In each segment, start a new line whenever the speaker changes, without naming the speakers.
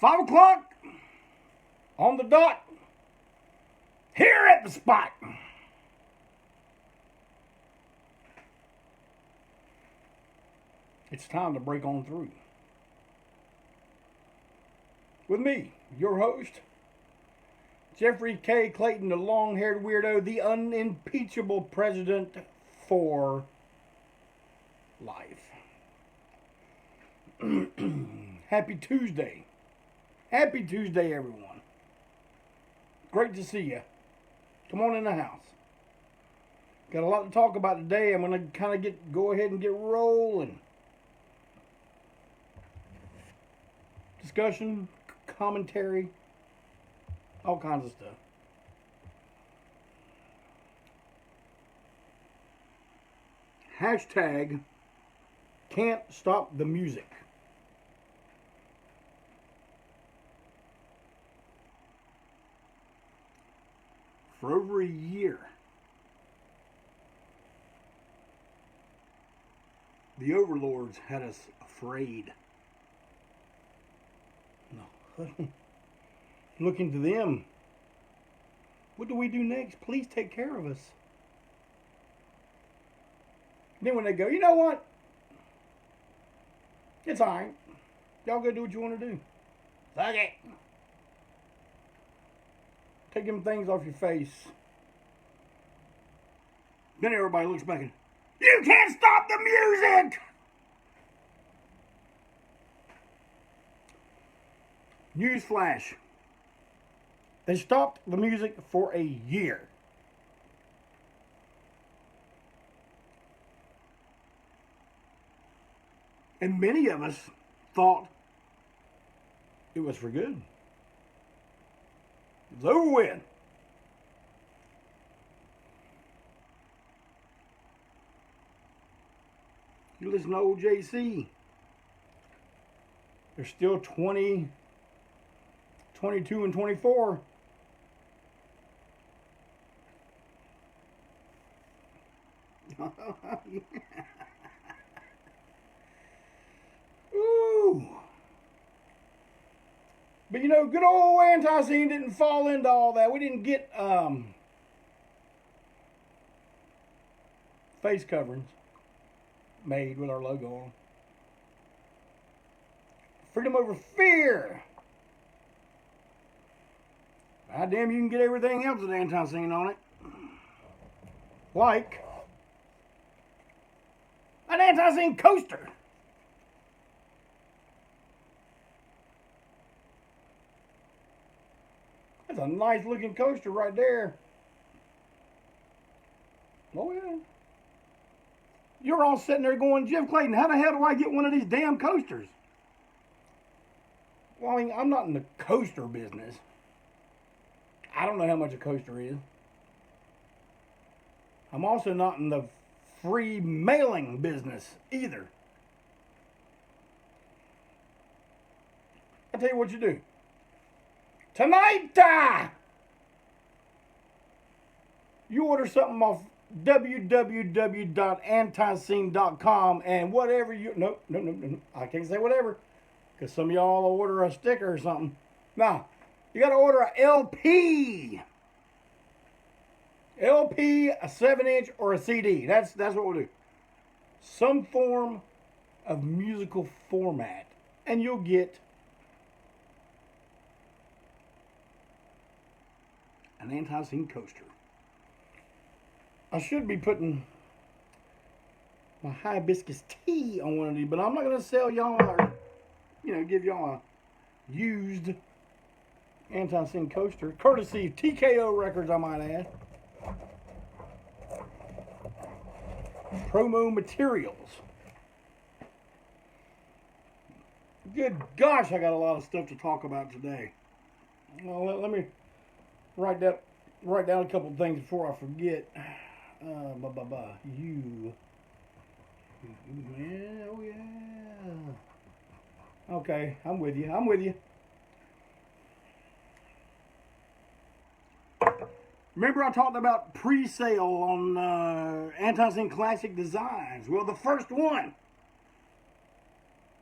5 o'clock on the dot, here at the spot. It's time to break on through. With me, your host, Jeffrey K. Clayton, the long-haired weirdo, the unimpeachable president for life. Happy Tuesday. Happy Tuesday, everyone. Great to see you. Come on in the house. Got a lot to talk about today. I'm going to kind of go ahead and get rolling. Discussion, commentary, all kinds of stuff. Hashtag can't stop the music. For over a year, the overlords had us afraid. No, looking to them. What do we do next? Please take care of us. Then when they go, you know what? It's alright. Y'all go do what you want to do. Fuck it. Take them things off your face. Then everybody looks back and, you can't stop the music! Newsflash. They stopped the music for a year. And many of us thought it was for good. It was over with. You listen to old JC. There's still 20, 22, and 24. Ooh. But you know, good old ANTiSEEN didn't fall into all that. We didn't get face coverings made with our logo on. Freedom over fear. God damn, you can get everything else with ANTiSEEN on it. Like an ANTiSEEN coaster. That's a nice looking coaster right there. Oh yeah. You're all sitting there going, Jeff Clayton, how the hell do I get one of these damn coasters? Well, I mean, I'm not in the coaster business. I don't know how much a coaster is. I'm also not in the free mailing business either. I'll tell you what you do. Tonight, you order something off www.antiseen.com and whatever you... No. I can't say whatever. Because some of y'all will order a sticker or something. Nah, you got to order a LP. LP, a 7-inch, or a CD. That's what we'll do. Some form of musical format. And you'll get an ANTiSEEN coaster. I should be putting my hibiscus tea on one of these, but I'm not going to sell y'all or, give y'all a used ANTiSEEN coaster. Courtesy of TKO Records, I might add. Promo materials. Good gosh, I got a lot of stuff to talk about today. Well, let me write down a couple of things before I forget. You. Yeah, oh yeah. Okay, I'm with you. Remember I talked about pre-sale on ANTiSEEN Classic Designs? Well, the first one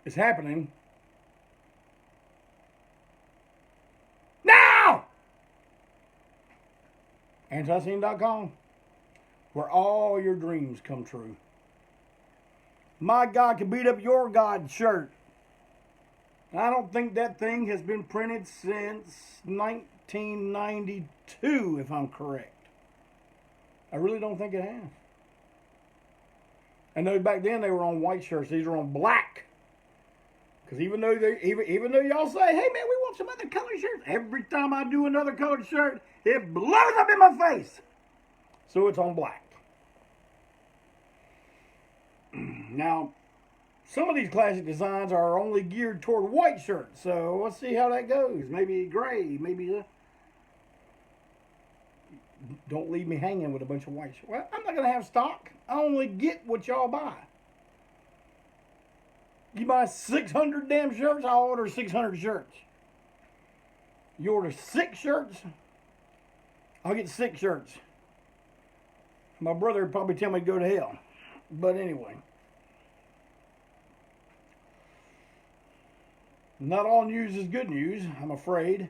is happening ANTiSEEN.com, where all your dreams come true. My God can beat up your God shirt. I don't think that thing has been printed since 1992, if I'm correct. I really don't think it has. I know back then they were on white shirts. These are on black. Because even though y'all say, hey man, we want some other colored shirts, every time I do another colored shirt, it blows up in my face. So it's on black. Now, some of these classic designs are only geared toward white shirts, so let's see how that goes. Maybe gray, maybe. Don't leave me hanging with a bunch of white shirts. Well, I'm not going to have stock. I only get what y'all buy. You buy 600 damn shirts, I'll order 600 shirts. You order 6 shirts, I'll get 6 shirts. My brother would probably tell me to go to hell. But anyway. Not all news is good news, I'm afraid.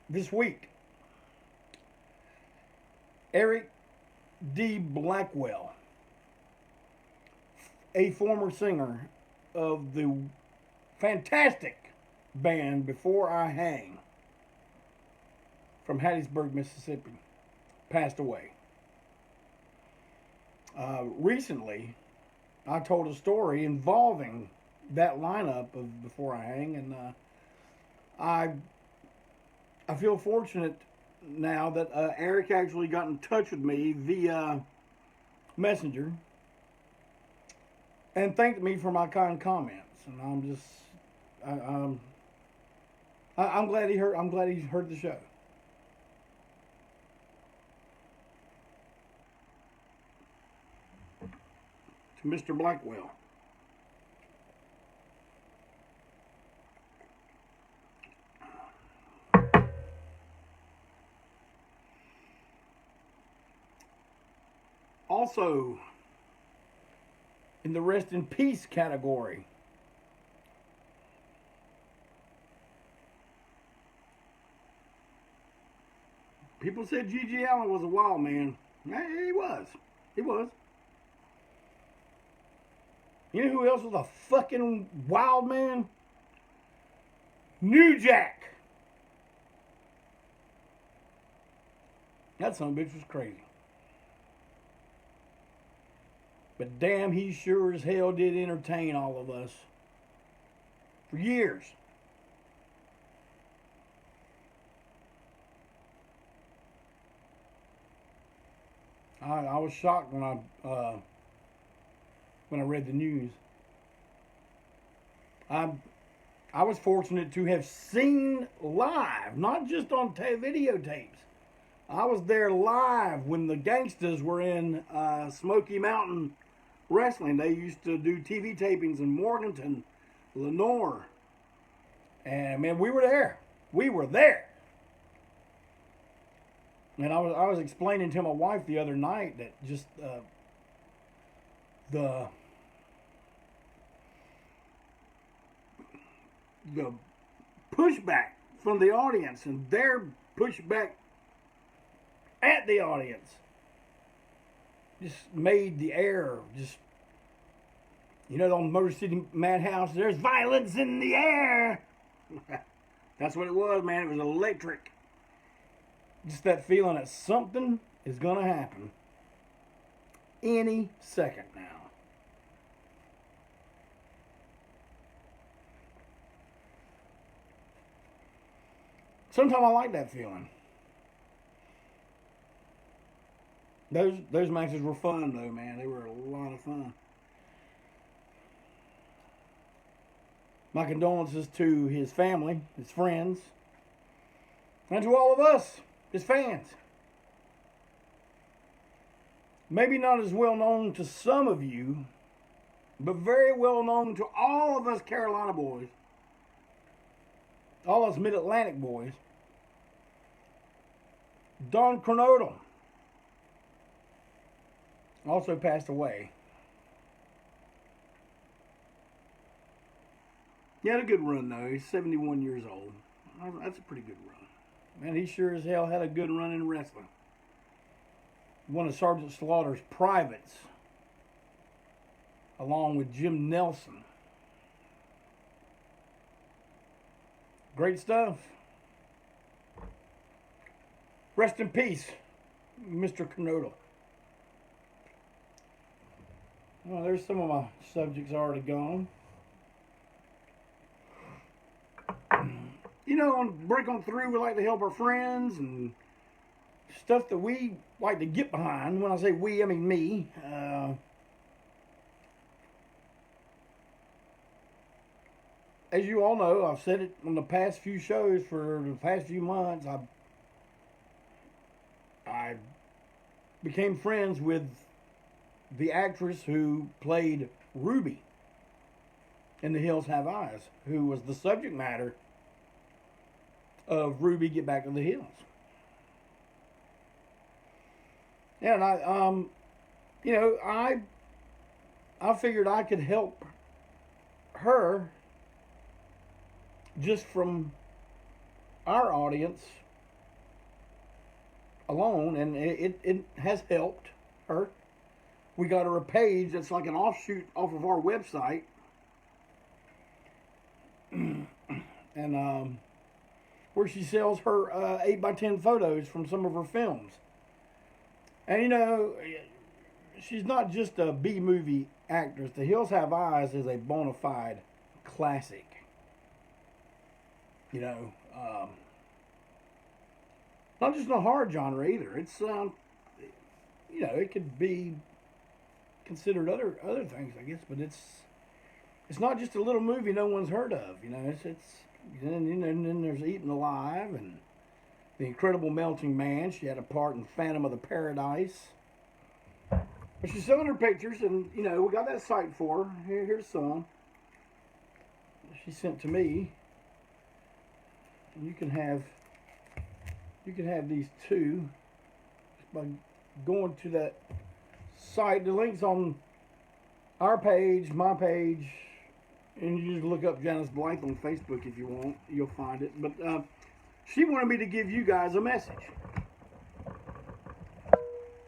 This week, D Blackwell, a former singer of the fantastic band Before I Hang from Hattiesburg, Mississippi, passed away. Recently, I told a story involving that lineup of Before I Hang, and I feel fortunate now that Eric actually got in touch with me via Messenger and thanked me for my kind comments, and I'm glad he heard. I'm glad he heard the show. To Mr. Blackwell. Also, in the rest in peace category, people said G.G. Allin was a wild man. He was. He was. You know who else was a fucking wild man? New Jack. That son of a bitch was crazy. But damn, he sure as hell did entertain all of us. For years. I was shocked when I read the news. I was fortunate to have seen live, not just on videotapes. I was there live when the gangsters were in Smoky Mountain Wrestling. They used to do TV tapings in Morganton, Lenore. And man, we were there. We were there. And I was explaining to my wife the other night that just the pushback from the audience and their pushback at the audience just made the air just, you know, on Motor City Madhouse, there's violence in the air. That's what it was, man. It was electric. Just that feeling that something is going to happen any second now. Sometimes I like that feeling. Those matches were fun though, man. They were a lot of fun. My condolences to his family, his friends, and to all of us, his fans. Maybe not as well known to some of you, but very well known to all of us Carolina boys, all us Mid-Atlantic boys. Don Cronodle also passed away. He had a good run though. He's 71 years old. That's a pretty good run. Man, he sure as hell had a good run in wrestling. One of Sergeant Slaughter's privates, along with Jim Nelson. Great stuff. Rest in peace, Mr. Canodal. Well, there's some of my subjects already gone. You know, on Break On Through, we like to help our friends and stuff that we like to get behind. When I say we, I mean me. As you all know, I've said it on the past few shows for the past few months, I became friends with the actress who played Ruby in The Hills Have Eyes, who was the subject matter of Ruby Get Back to the Hills. Yeah, and I figured I could help her just from our audience alone, and it has helped her. We got her a page that's like an offshoot off of our website, and where she sells her 8x10 photos from some of her films. And you know, she's not just a B-movie actress. The Hills Have Eyes is a bona fide classic. You know, not just in the horror genre either. It's you know, it could be considered other things, I guess, but it's not just a little movie no one's heard of. You know, and then there's Eaten Alive and The Incredible Melting Man. She had a part in Phantom of the Paradise. But she's selling her pictures, and you know, we got that site for her. Here's some she sent to me. And you can have these two just by going to that site. The link's on our page, my page, and you just look up Janice Blythe on Facebook if you want. You'll find it. But she wanted me to give you guys a message.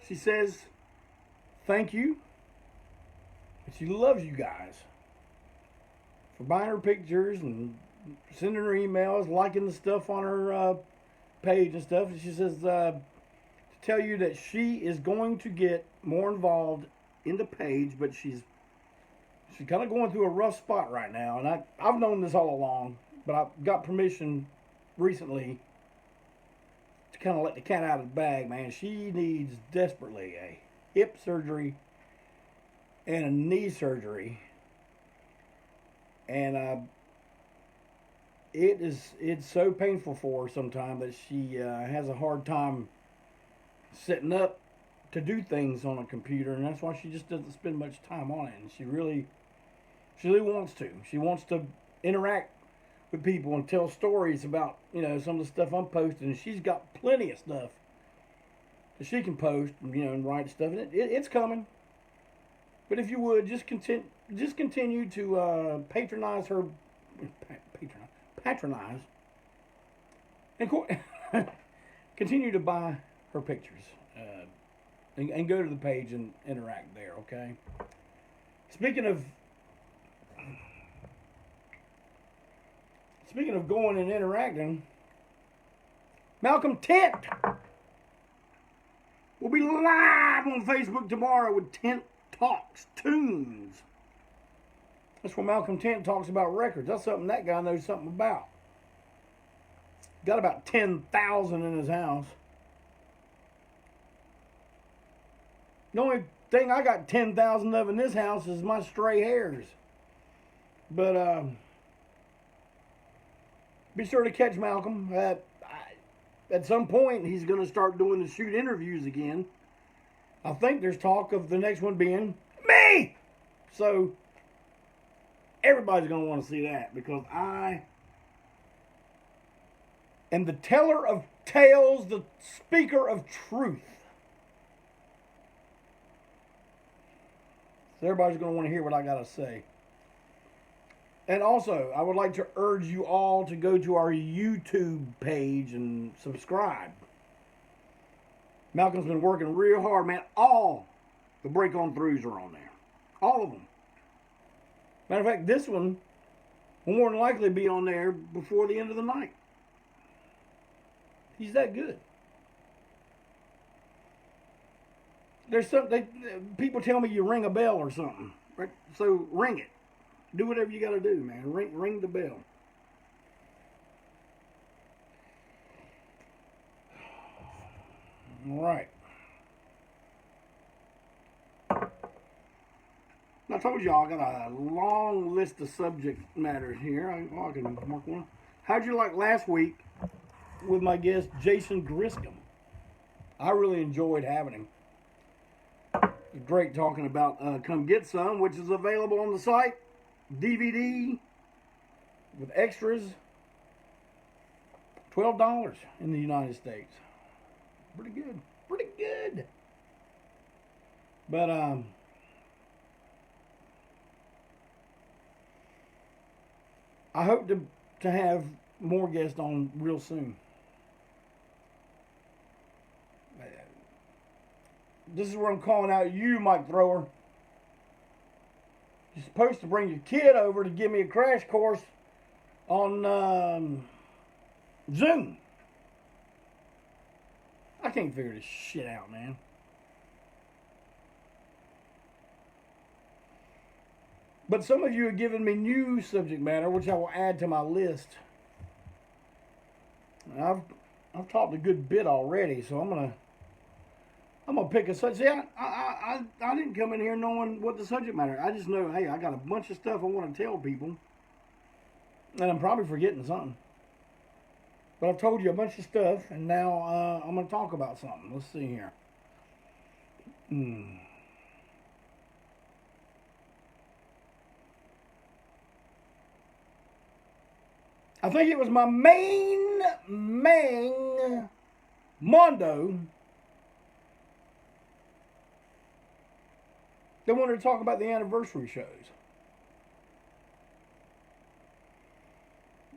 She says, thank you. She loves you guys for buying her pictures and sending her emails, liking the stuff on her page and stuff. And she says to tell you that she is going to get more involved in the page, but she's kind of going through a rough spot right now. And I've known this all along, but I got permission recently to kind of let the cat out of the bag, man. She needs desperately a hip surgery and a knee surgery. And it's so painful for her sometimes that she has a hard time setting up to do things on a computer, and that's why she just doesn't spend much time on it. And she really wants to. She wants to interact with people and tell stories about, you know, some of the stuff I'm posting. And she's got plenty of stuff that she can post, you know, and write stuff. And it's coming. But if you would just continue to patronize her. Patronize and continue to buy her pictures and go to the page and interact there, okay? Speaking of going and interacting, Malcolm Tent will be live on Facebook tomorrow with Tent Talks Tunes. That's where Malcolm Tent talks about records. That's something that guy knows something about. Got about 10,000 in his house. The only thing I got 10,000 of in this house is my stray hairs. But be sure to catch Malcolm. At some point, he's going to start doing the shoot interviews again. I think there's talk of the next one being me. So everybody's going to want to see that, because I am the teller of tales, the speaker of truth. So everybody's going to want to hear what I got to say. And also, I would like to urge you all to go to our YouTube page and subscribe. Malcolm's been working real hard, man. All the break-on-throughs are on there. All of them. Matter of fact, this one will more than likely be on there before the end of the night. He's that good. There's people tell me you ring a bell or something. Right? So ring it. Do whatever you got to do, man. Ring the bell. All right. I told y'all I got a long list of subject matters here. I can mark one. How'd you like last week with my guest Jason Griscom? I really enjoyed having him. Great talking about Come Get Some, which is available on the site. DVD with extras. $12 in the United States. Pretty good. Pretty good. But I hope to have more guests on real soon. This is where I'm calling out you, Mike Thrower. You're supposed to bring your kid over to give me a crash course on Zoom. I can't figure this shit out, man. But some of you have given me new subject matter, which I will add to my list. I've talked a good bit already, so I'm gonna pick a subject. See, I didn't come in here knowing what the subject matter. I just know, hey, I got a bunch of stuff I want to tell people, and I'm probably forgetting something. But I've told you a bunch of stuff, and now I'm gonna talk about something. Let's see here. I think it was my main Mondo that wanted to talk about the anniversary shows.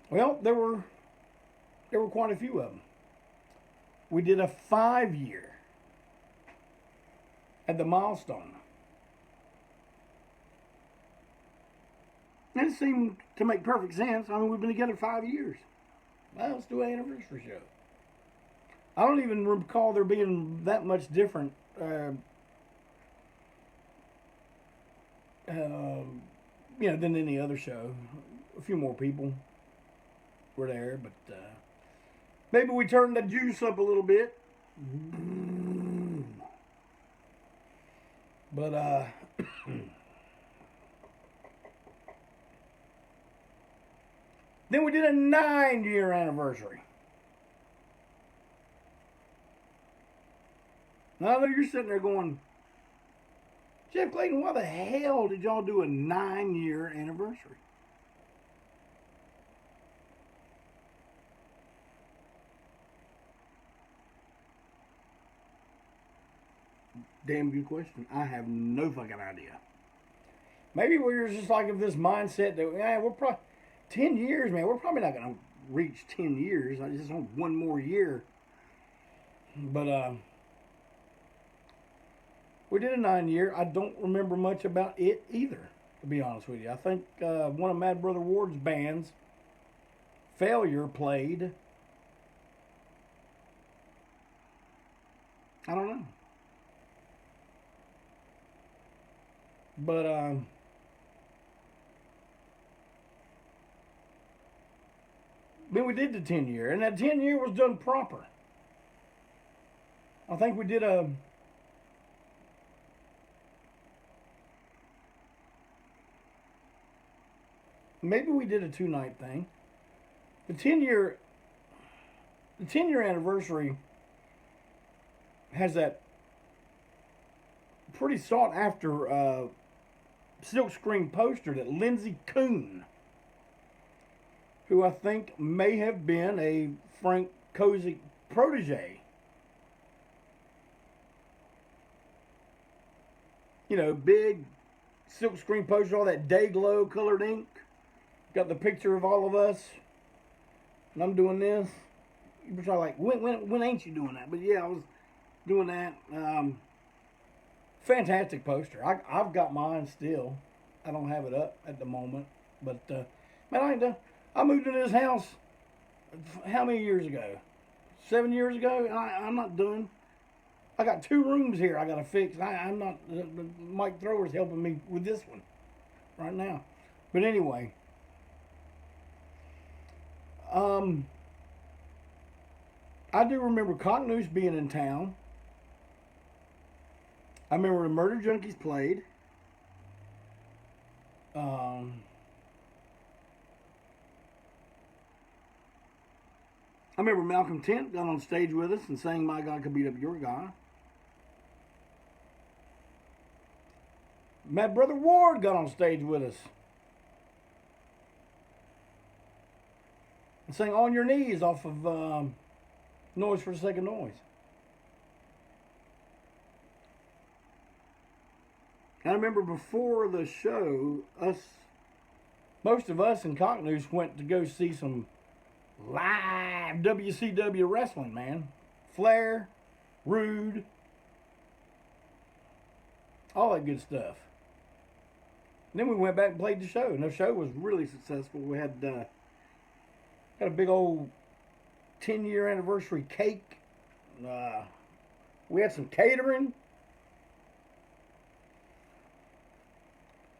Well, there were quite a few of them. We did a 5-year at the Milestone. And it seemed to make perfect sense. I mean, we've been together 5 years. Well, let's do an anniversary show. I don't even recall there being that much different than any other show. A few more people were there, but maybe we turned the juice up a little bit. But then we did a 9-year anniversary. Now I know you're sitting there going, Jeff Clayton, why the hell did y'all do a 9-year anniversary? Damn good question. I have no fucking idea. Maybe we were just like of this mindset that we're probably 10 years, man. We're probably not going to reach 10 years. I just want one more year. But we did a 9-year. I don't remember much about it either, to be honest with you. I think one of Mad Brother Ward's bands, Failure, played. I don't know. But then we did the 10-year, and that 10-year was done proper. I think we did maybe we did a 2-night thing. The 10-year anniversary has that pretty sought after silkscreen poster that Lindsay Kuhn, who I think may have been a Frank Kozik protege. You know, big silkscreen poster, all that day glow colored ink. Got the picture of all of us, and I'm doing this. You're probably like, when ain't you doing that? But yeah, I was doing that. Fantastic poster. I've got mine still. I don't have it up at the moment, but man, I ain't done. I moved into this house how many years ago? 7 years ago. I'm not done. I got 2 rooms here I gotta fix. I'm not. Mike Thrower's helping me with this one right now. But anyway, I do remember Cocknoose being in town. I remember the Murder Junkies played. I remember Malcolm Tent got on stage with us and sang "My God Could Beat Up Your Guy." Mad Brother Ward got on stage with us and sang "On Your Knees" off of Noise for the Sake of Noise. I remember before the show, most of us in Cocknoose went to go see some live WCW wrestling, man. Flair, Rude, all that good stuff. And then we went back and played the show, and the show was really successful. We had a big old 10-year anniversary cake. We had some catering.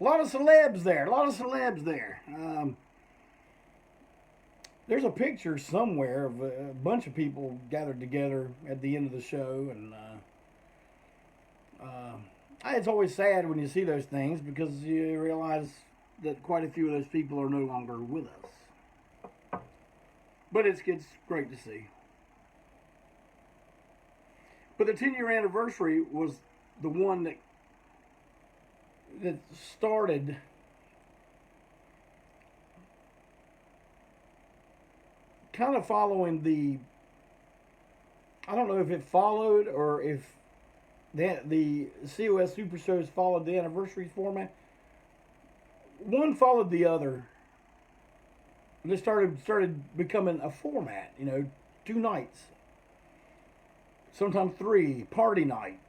A lot of celebs there. There's a picture somewhere of a bunch of people gathered together at the end of the show, and it's always sad when you see those things because you realize that quite a few of those people are no longer with us. But it's great to see. But the 10-year anniversary was the one that started kind of following I don't know if it followed or if the COS Super Shows followed the anniversary format. One followed the other. It started becoming a format, 2 nights. Sometimes 3, party night.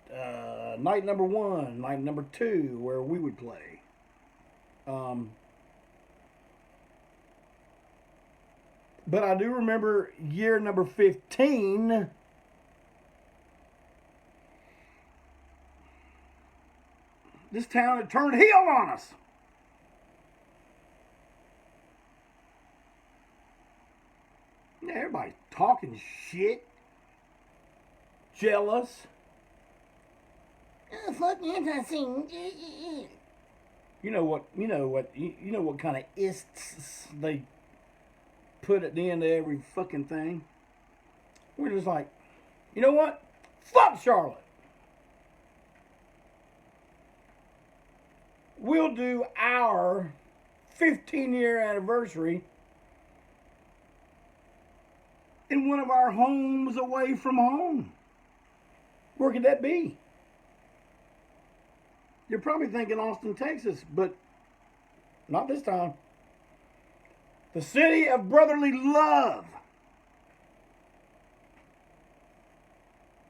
Night number 1, night number 2, where we would play. But I do remember year number 15. This town had turned heel on us. Yeah, everybody's talking shit. Jealous. Oh, fuck ANTiSEEN's. You know what kind of ists they put at the end of every fucking thing. We're just like, you know what? Fuck Charlotte. We'll do our 15-year anniversary in one of our homes away from home. Where could that be? You're probably thinking Austin, Texas, but not this time. The city of brotherly love.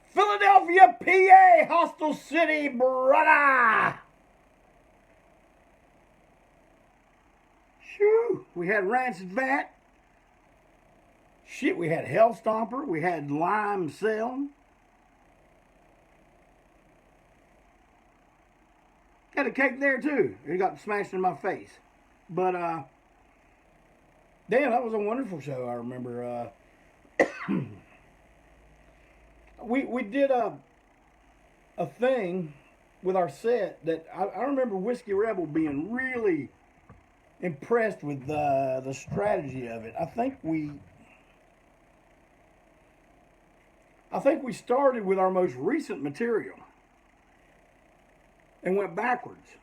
Philadelphia, PA, Hostel City, brother. Shoo. We had Rancid Vat. Shit, we had Hell Stomper. We had Lime Cell. Had a cake there too. It got smashed in my face. But damn, that was a wonderful show. I remember we did a thing with our set that I remember Whiskey Rebel being really impressed with the strategy of it. I think we started with our most recent material and went backwards.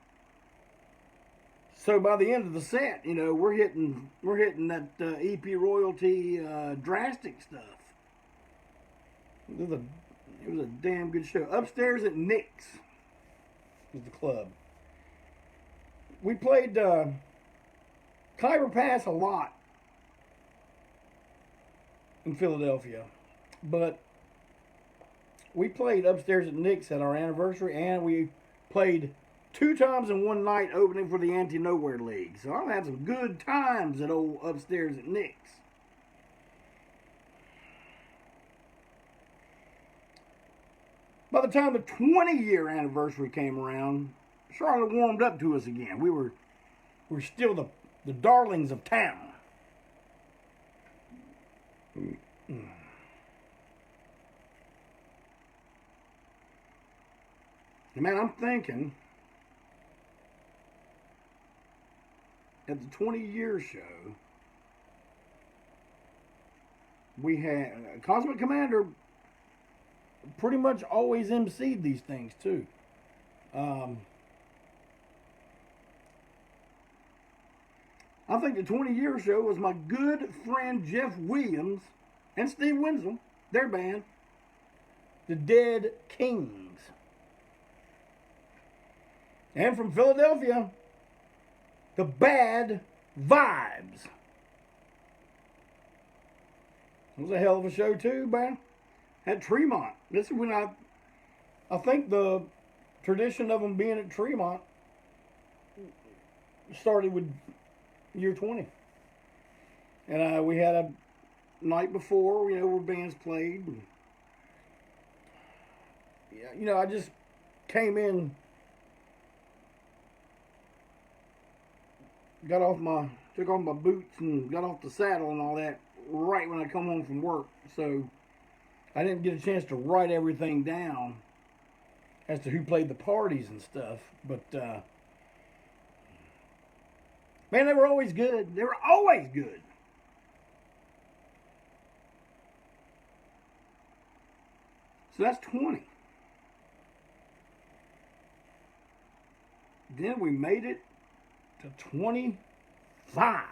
So by the end of the set, we're hitting that EP royalty drastic stuff. It was a damn good show. Upstairs at Nick's was the club. We played Khyber Pass a lot in Philadelphia, but we played upstairs at Nick's at our anniversary, and we played 2 times in one night opening for the Anti-Nowhere League. So I've had some good times at old upstairs at Nick's. By the time the 20-year anniversary came around, Charlotte warmed up to us again. We were still the darlings of town. And man, I'm thinking at the 20-year show, we had Cosmic Commander pretty much always emceed these things too. I think the 20-year show was my good friend Jeff Williams and Steve Wenzel, their band, the Dead Kings. And from Philadelphia, the Bad Vibes. It was a hell of a show too, man. At Tremont. This is when I think the tradition of them being at Tremont started with year 20. And we had a night before, where bands played. And, I just came in, took off my boots and got off the saddle and all that right when I come home from work. So I didn't get a chance to write everything down as to who played the parties and stuff. But, man, they were always good. They were always good. So that's 20. Then we made it to 25.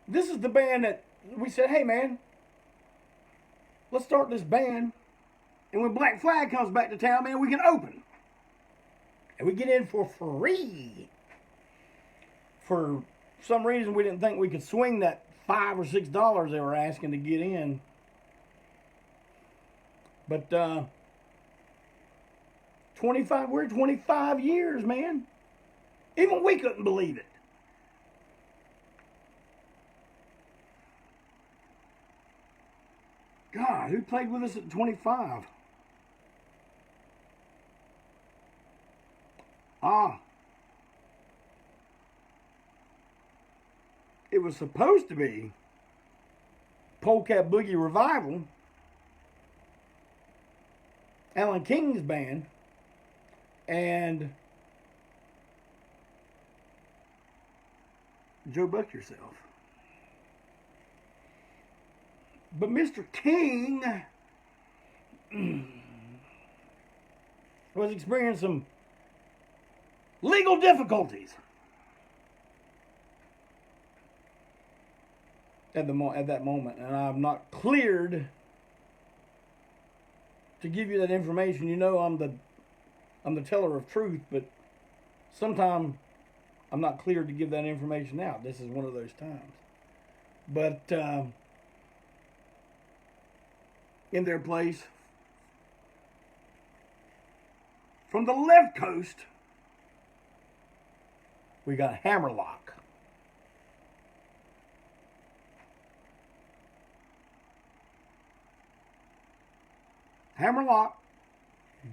This is the band that we said, hey, man, let's start this band. And when Black Flag comes back to town, man, we can open. And we get in for free. For some reason, we didn't think we could swing that $5 or $6 they were asking to get in. But 25 years, man. Even we couldn't believe it. God, who played with us at 25? It was supposed to be Polecat Boogie Revival, Alan King's band, and Joe Buck Yourself. But Mr. King was experiencing some legal difficulties at that moment, and I'm not cleared to give you that information. I'm the teller of truth, but sometimes I'm not cleared to give that information out. This is one of those times. But in their place, from the left coast, we got Hammerlock. Hammerlock,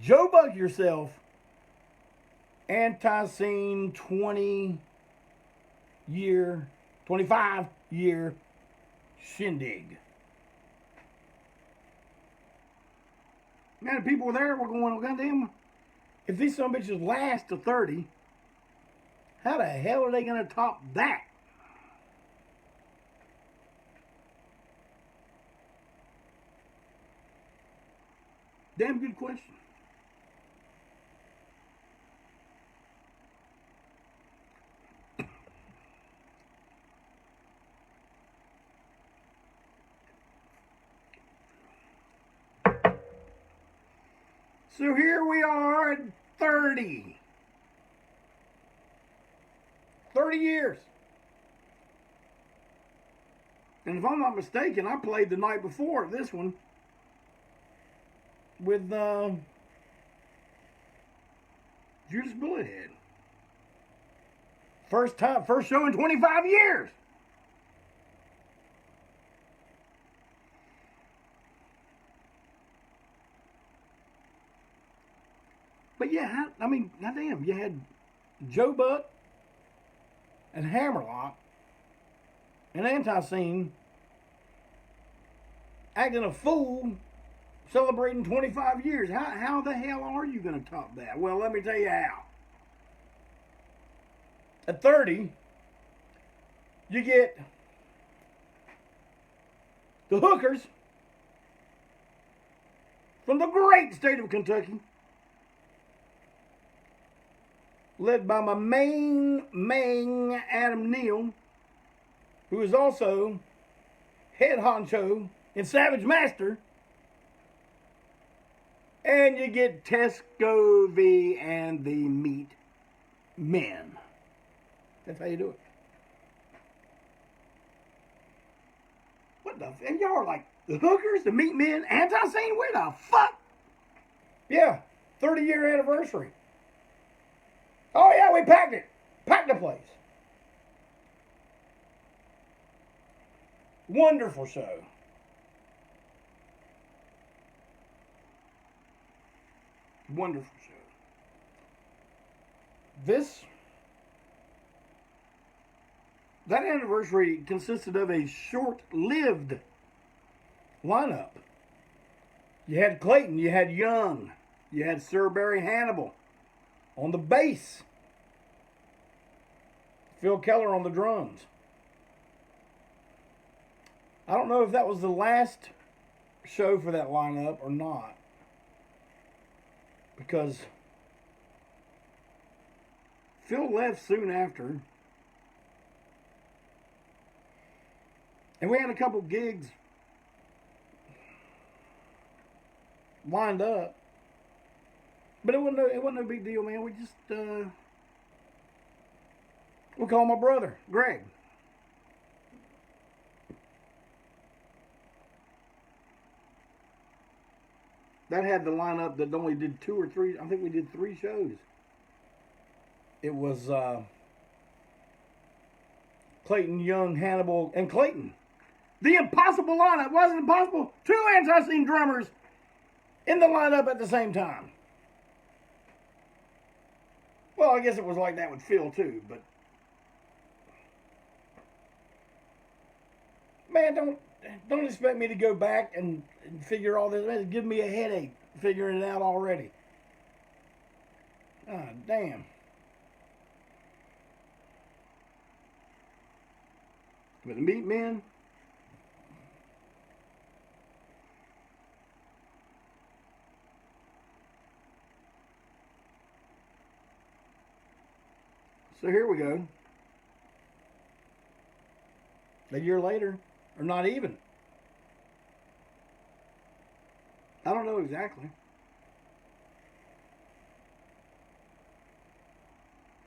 Joe Buck Yourself, ANTiSEEN 25-year shindig. Man, the people were there were going, goddamn, if these some bitches last to 30, how the hell are they going to top that? Damn good question. So here we are at 30. 30 years. And if I'm not mistaken, I played the night before this one with Judas Bullethead. First show in 25 years. But yeah, I mean, goddamn, you had Joe Buck and Hammerlock and ANTiSEEN acting a fool celebrating 25 years. How the hell are you going to top that? Well, let me tell you how. At 30, you get the Hookers from the great state of Kentucky, led by my main Adam Neal, who is also head honcho in Savage Master. And you get Tescovey and the Meat Men. That's how you do it. What the? And y'all are like, the Hookers, the Meat Men, ANTiSEEN? Where the fuck? Yeah, 30-year anniversary. Oh yeah, we packed it. Packed the place. Wonderful show. Wonderful show. That anniversary consisted of a short-lived lineup. You had Clayton, you had Young, you had Sir Barry Hannibal on the bass, Phil Keller on the drums. I don't know if that was the last show for that lineup or not, because Phil left soon after, and we had a couple gigs lined up, but it wasn't no big deal, man. We just we called my brother Greg. That had the lineup that only did 2 or 3. I think we did 3 shows. It was Clayton, Young, Hannibal, and Clayton. The impossible lineup. Wasn't impossible. 2 ANTiSEEN drummers in the lineup at the same time. Well, I guess it was like that with Phil too, but man, don't expect me to go back and figure all this. It's giving me a headache figuring it out already. Ah, damn. But the Meat Men, so here we go. A year later, or not even. I don't know exactly.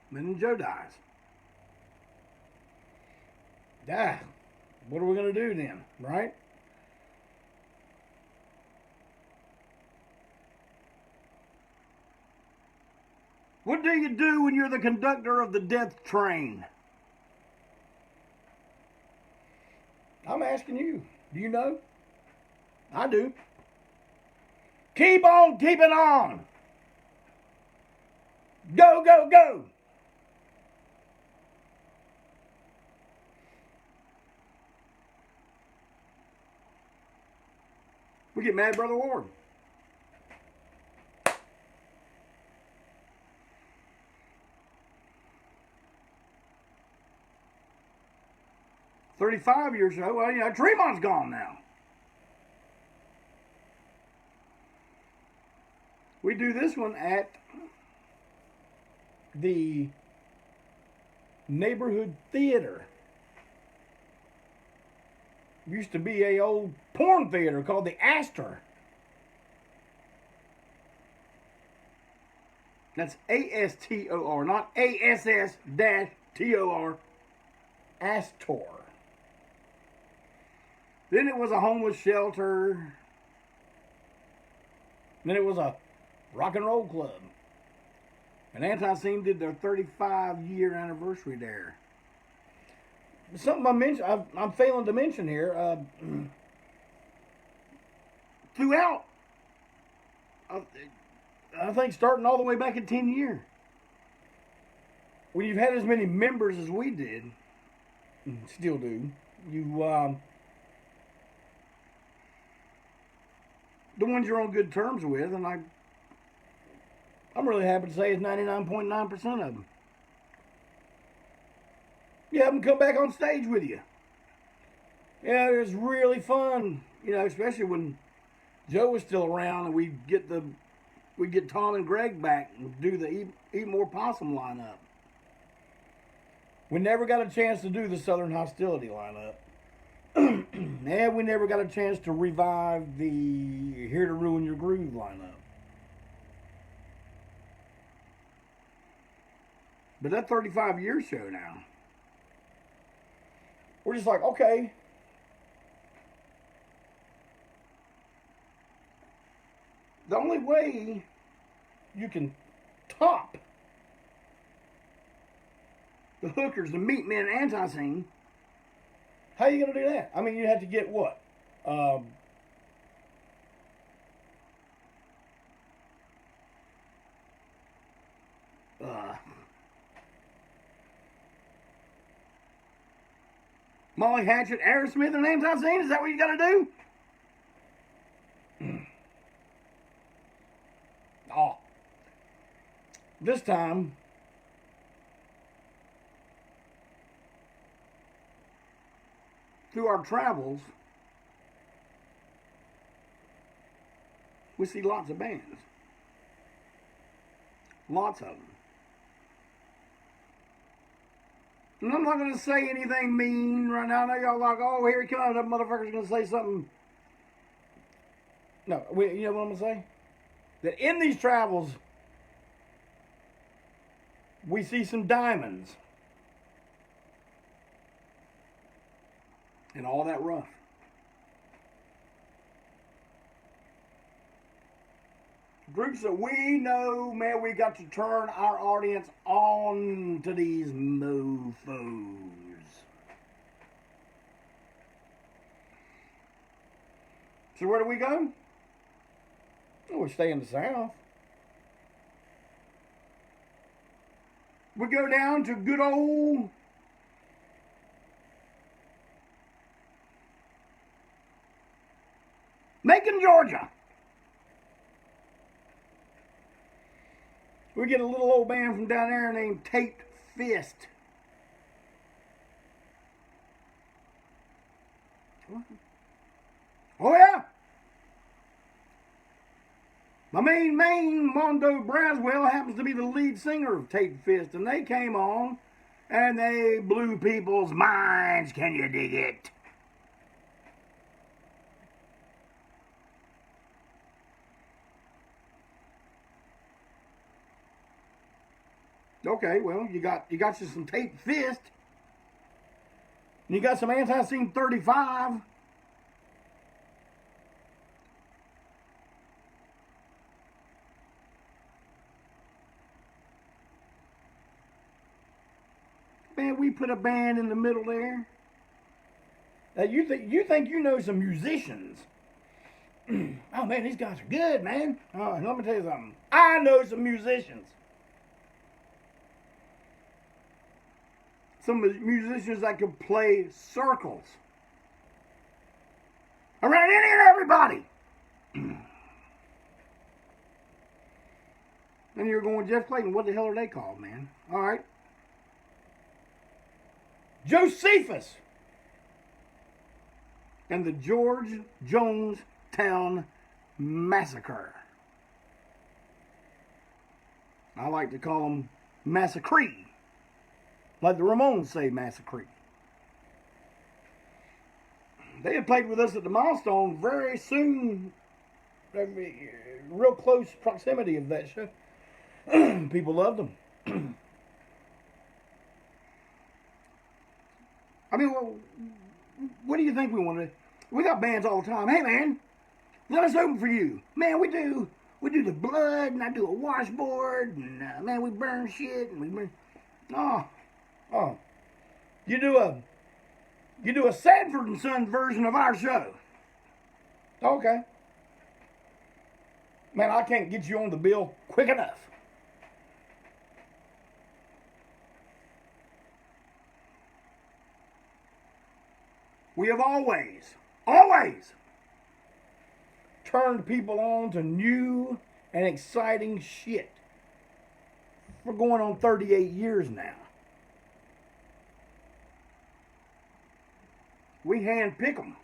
And then Joe dies. Ah, what are we going to do then, right? What do you do when you're the conductor of the death train? I'm asking you. Do you know? I do. Keep on keeping on. Go, go, go. We get mad, Brother Ward. "35 years ago, well, you know, Tremont's gone now." We do this one at the neighborhood theater. Used to be a old porn theater called the Astor. That's ASTOR, not ASS-T. T-O-R, Astor. Then it was a homeless shelter. Then it was a rock and roll club. And ANTiSEEN did their 35-year anniversary there. Something I'm failing to mention here. Throughout, I think starting all the way back in 10 years, when you've had as many members as we did, still do, the ones you're on good terms with, and I'm really happy to say it's 99.9% of them. You have them come back on stage with you. Yeah, it was really fun, especially when Joe was still around and we'd get Tom and Greg back and do the Eat More Possum lineup. We never got a chance to do the Southern Hostility lineup. And we never got a chance to revive the Here to Ruin Your Groove lineup. But that 35-year show now, we're just like, okay, the only way you can top the Hookers, the Meat Men, ANTiSEEN, how are you going to do that? I mean, you have to get what? Molly Hatchet, Aerosmith, and ANTiSEEN? Is that what you got to do? Oh. This time, through our travels, we see lots of bands. Lots of them. And I'm not going to say anything mean right now. I know y'all like, oh, here he comes. That motherfucker's going to say something. No, you know what I'm going to say? That in these travels, we see some diamonds. And all that rough. Groups that we know, man, we got to turn our audience on to these mofos. So where do we go? Oh, we stay in the South. We go down to good old Macon, Georgia. We get a little old band from down there named Taped Fist. Oh yeah. My main Mondo Braswell happens to be the lead singer of Taped Fist, and they came on and they blew people's minds. Can you dig it? Okay, well, you got you some Taped Fist. And you got some ANTiSEEN 35. Man, we put a band in the middle there. Now you think you know some musicians. Oh man, these guys are good, man. Oh, let me tell you something. I know some musicians. Some musicians that could play circles around any and everybody. And you're going, Jeff Clayton, what the hell are they called, man? All right. Josephus and the George Jonestown Massacre. I like to call them Massacre. Like the Ramones say, Massacre. They had played with us at the Milestone very soon, real close proximity of that show. People loved them. I mean, well, what do you think we want to do? We got bands all the time. Hey, man, let us open for you. Man, we do the blood, and I do a washboard, and man, we burn shit, and we burn. Oh, you do a Sanford and Son version of our show. Okay. Man, I can't get you on the bill quick enough. We have always turned people on to new and exciting shit. We're going on 38 years now. We hand pick them.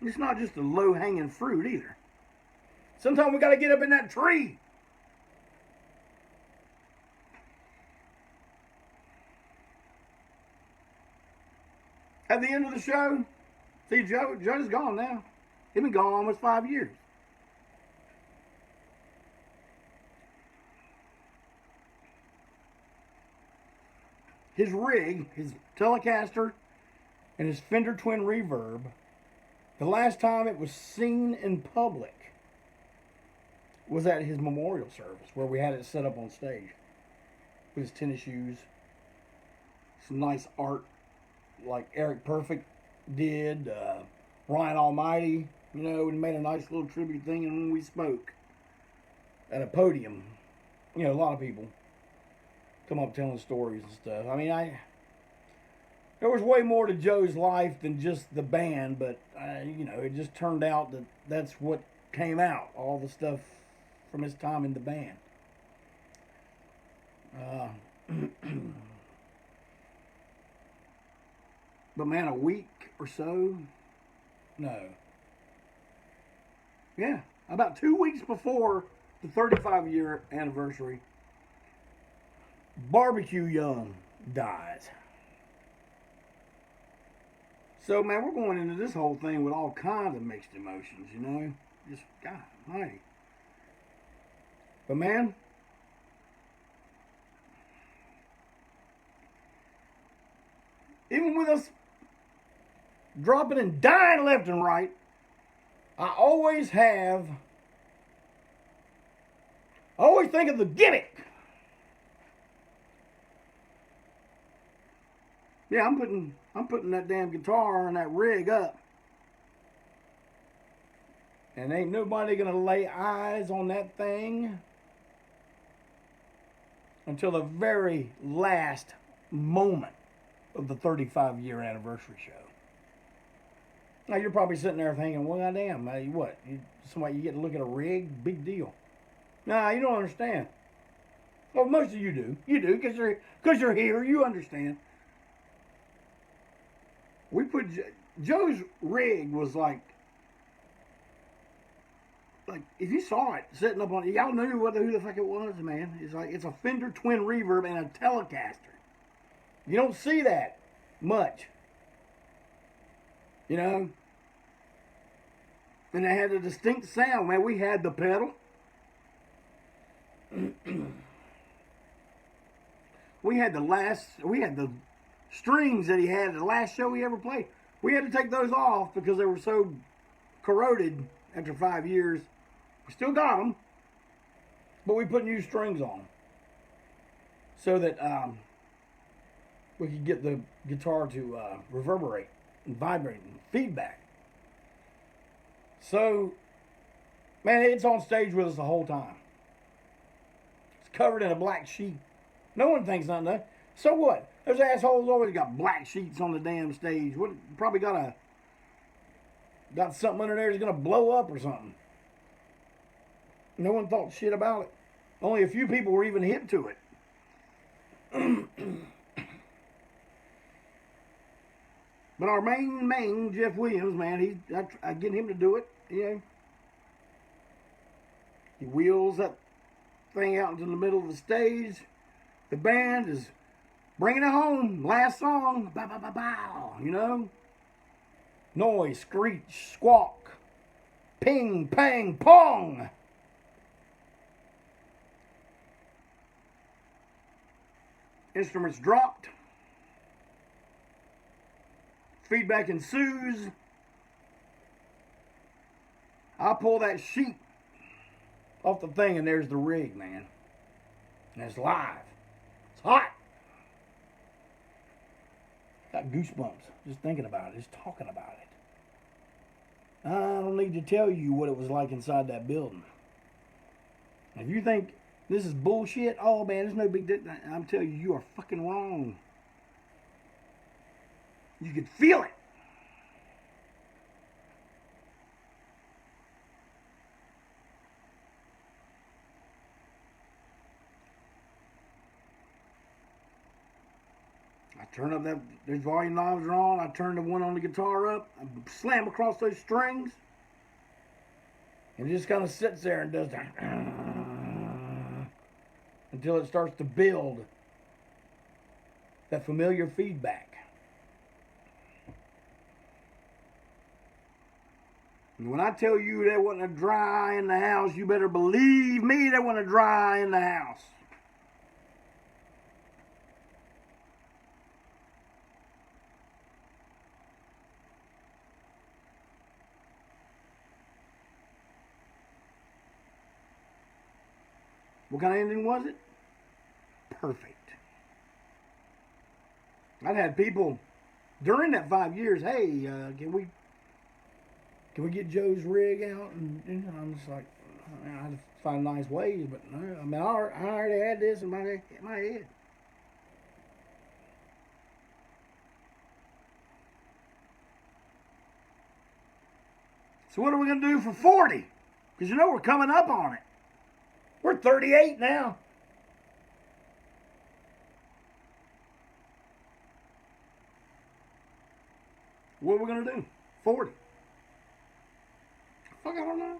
It's not just the low-hanging fruit either. Sometimes we got to get up in that tree. At the end of the show, see, Joe's gone now. He's been gone almost 5 years. His rig, his Telecaster, and his Fender Twin Reverb, the last time it was seen in public was at his memorial service, where we had it set up on stage with his tennis shoes, some nice art like Eric Perfect did, Ryan Almighty, you know, and made a nice little tribute thing. And when we spoke at a podium, you know, a lot of people come up telling stories and stuff. I mean, there was way more to Joe's life than just the band, but, you know, it just turned out that that's what came out, all the stuff from his time in the band. But man, a week or so? No. Yeah, about 2 weeks before the 35-year anniversary, Barbecue Young dies. So, man, we're going into this whole thing with all kinds of mixed emotions, you know? Just, God almighty. But, man, even with us dropping and dying left and right, I always think of the gimmick. Yeah, I'm putting that damn guitar and that rig up. And ain't nobody gonna lay eyes on that thing until the very last moment of the 35-year anniversary show. Now you're probably sitting there thinking, well, goddamn, what? You get to look at a rig? Big deal. Nah, you don't understand. Well, most of you do. You do, because you're here. You understand. We put Joe's rig was like if you saw it sitting up on, y'all knew who the fuck it was, man. It's a Fender Twin Reverb and a Telecaster. You don't see that much, you know. And they had a distinct sound, man. We had the pedal. We had the strings that he had at the last show he ever played. We had to take those off because they were so corroded after 5 years. We still got them, but we put new strings on so that we could get the guitar to reverberate and vibrate and feedback. So, man, it's on stage with us the whole time. It's covered in a black sheet. No one thinks nothing of it. So what? Those assholes always got black sheets on the damn stage. What? Probably got something under there that's gonna blow up or something. No one thought shit about it. Only a few people were even hip to it. But our main Jeff Williams, man, I get him to do it. You know, he wheels that thing out into the middle of the stage. The band is bringing it home. Last song, bow, bow, bow, bow. You know, noise, screech, squawk, ping, pang, pong. Instruments dropped. Feedback ensues. I pull that sheet off the thing, and there's the rig, man. And it's live. It's hot. Got goosebumps just thinking about it, just talking about it. I don't need to tell you what it was like inside that building. If you think this is bullshit, oh man, there's no big deal. I'm telling you, you are fucking wrong. You could feel it. I turn up that, those volume knobs are on. I turn the one on the guitar up. I slam across those strings. And it just kind of sits there and does that until it starts to build that familiar feedback. And when I tell you there wasn't a dry in the house, you better believe me, there wasn't a dry in the house. What kind of ending was it? Perfect. I've had people during that 5 years, hey, can we get Joe's rig out? And I'm just like, I had to find nice ways, but no, I mean, I already had this in my head. So what are we going to do for 40? Because you know we're coming up on it. We're 38 now. What are we going to do? 40. Fuck, I don't know.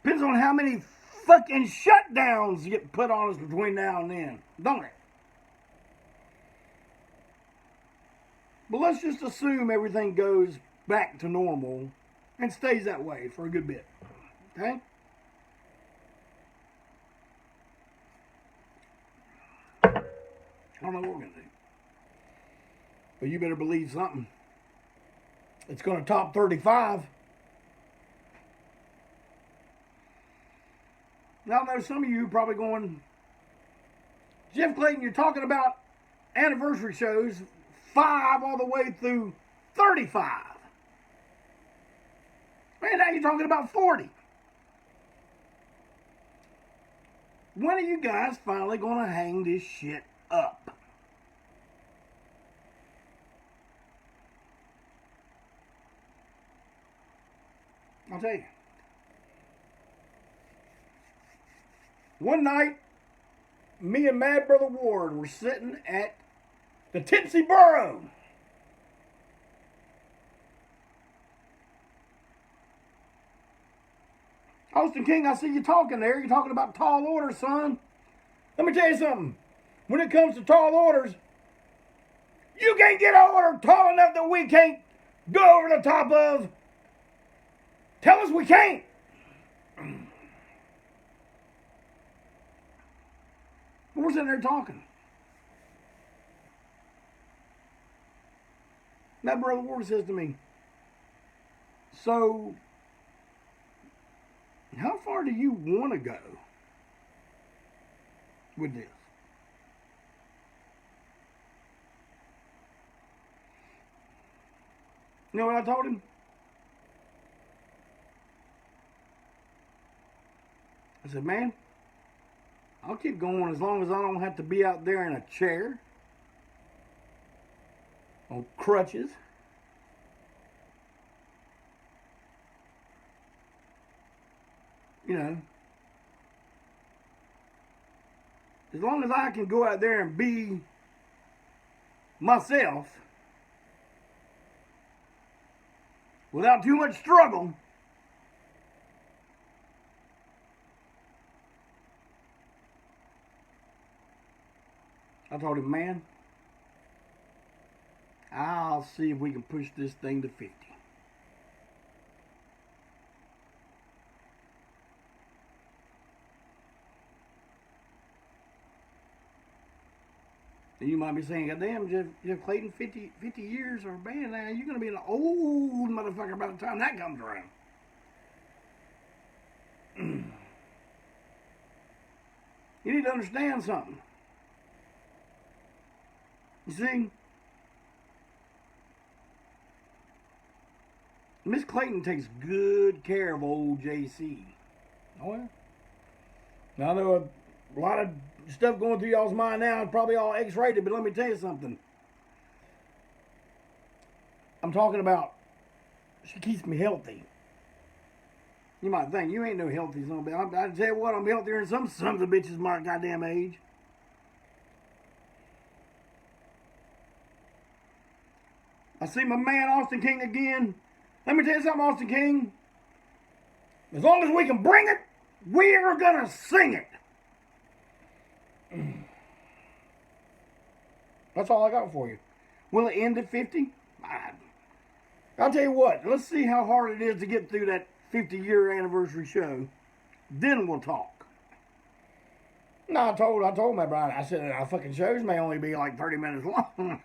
Depends on how many fucking shutdowns get put on us between now and then, don't it? But let's just assume everything goes back to normal and stays that way for a good bit. Okay? I don't know what we're going to do. But you better believe something. It's going to top 35. Now, I know some of you are probably going, Jeff Clayton, you're talking about anniversary shows 5 all the way through 35. Man, now you're talking about 40. When are you guys finally going to hang this shit up? I'll tell you. One night, me and Mad Brother Ward were sitting at the Tipsy Burro. Austin King, I see you talking there. You're talking about tall orders, son. Let me tell you something. When it comes to tall orders, you can't get an order tall enough that we can't go over the top of. Tell us we can't. We're sitting there talking. That Brother Ward says to me, so, how far do you want to go with this? You know what I told him? I said, man, I'll keep going as long as I don't have to be out there in a chair, on crutches. You know, as long as I can go out there and be myself without too much struggle, I told him, man, I'll see if we can push this thing to 50. And you might be saying, God damn, Jeff Clayton, 50 years or a band now, you're going to be an old motherfucker by the time that comes around. You need to understand something. You see, Miss Clayton takes good care of old JC. Oh, yeah. Now, I know a lot of stuff going through y'all's mind now is probably all X-rated, but let me tell you something. I'm talking about she keeps me healthy. You might think you ain't no healthy son of a bitch. I tell you what, I'm healthier than some sons of bitches my goddamn age. I see my man Austin King again. Let me tell you something, Austin King. As long as we can bring it, we're gonna sing it. That's all I got for you. Will it end at 50? I'll tell you what. Let's see how hard it is to get through that 50-year anniversary show. Then we'll talk. No, I told my bride. I said our fucking shows may only be like 30 minutes long.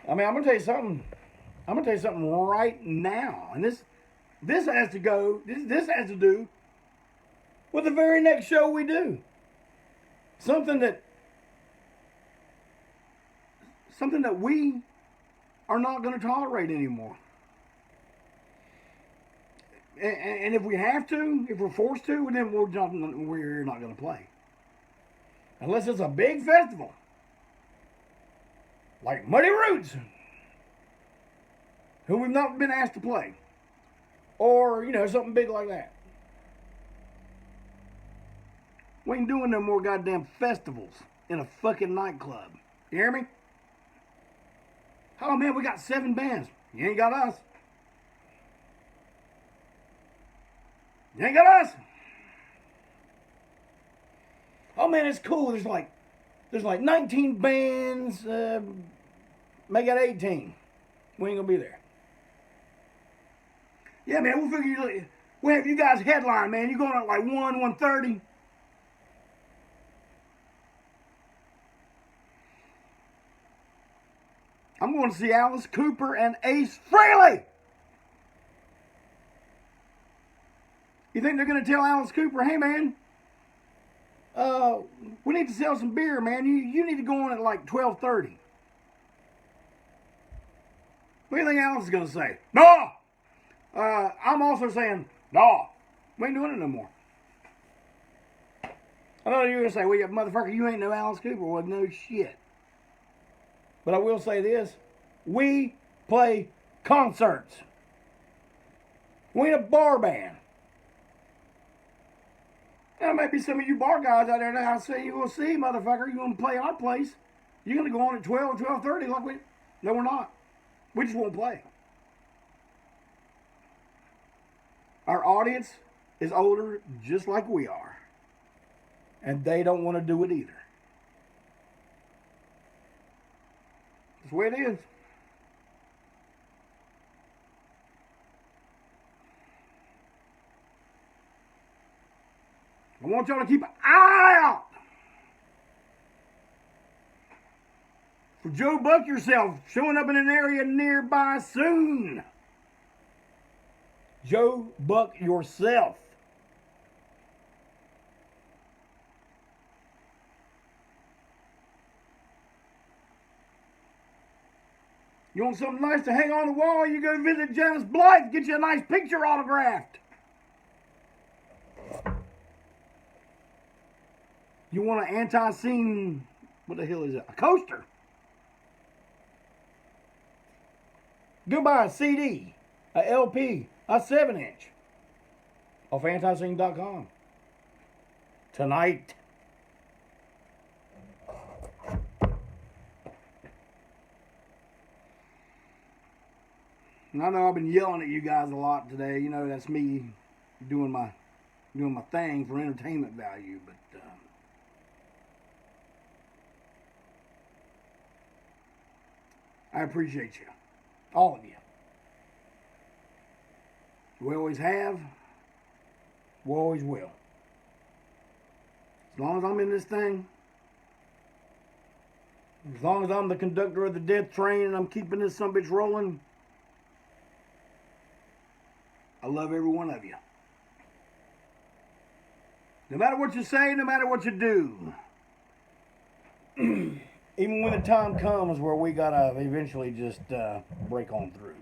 I mean, I'm gonna tell you something. I'm gonna tell you something right now, and this has to go. This has to do with the very next show we do. Something that we are not going to tolerate anymore. And if we have to, if we're forced to, then we're not going to play. Unless it's a big festival. Like Muddy Roots, who we've not been asked to play. Or, something big like that. We ain't doing no more goddamn festivals in a fucking nightclub. You hear me? Oh man, we got 7 bands. You ain't got us. You ain't got us. Oh man, it's cool. There's like 19 bands. Make it 18. We ain't gonna be there. Yeah, man, we'll have you guys headline, man. You going at like 1:30. I'm going to see Alice Cooper and Ace Frehley. You think they're going to tell Alice Cooper, hey man, we need to sell some beer, man. You need to go on at like 12:30. What do you think Alice is going to say? No! I'm also saying, no, we ain't doing it no more. I know you're going to say, well, motherfucker, you ain't no Alice Cooper. Well, no shit. But I will say this. We play concerts. We ain't a bar band. There may be some of you bar guys out there now. I say, you will see, motherfucker, you going to play our place. You're going to go on at 12 or 12:30 like we... No, we're not. We just won't play. Our audience is older just like we are. And they don't want to do it either. That's the way it is. I want y'all to keep an eye out for Joe Buck Yourself showing up in an area nearby soon. Joe Buck Yourself. You want something nice to hang on the wall? You go visit Janice Blythe, get you a nice picture autographed. You want an anti-scene, what the hell is that? A coaster. Go buy a CD, a LP, a 7-inch off ANTiSEEN's.com tonight. And I know I've been yelling at you guys a lot today. You know, that's me doing my thing for entertainment value, but I appreciate you. All of you. We always have. We always will. As long as I'm in this thing, As long as I'm the conductor of the death train and I'm keeping this sumbitch rolling, I love every one of you. No matter what you say, no matter what you do. Even when the time comes where we gotta eventually just break on through.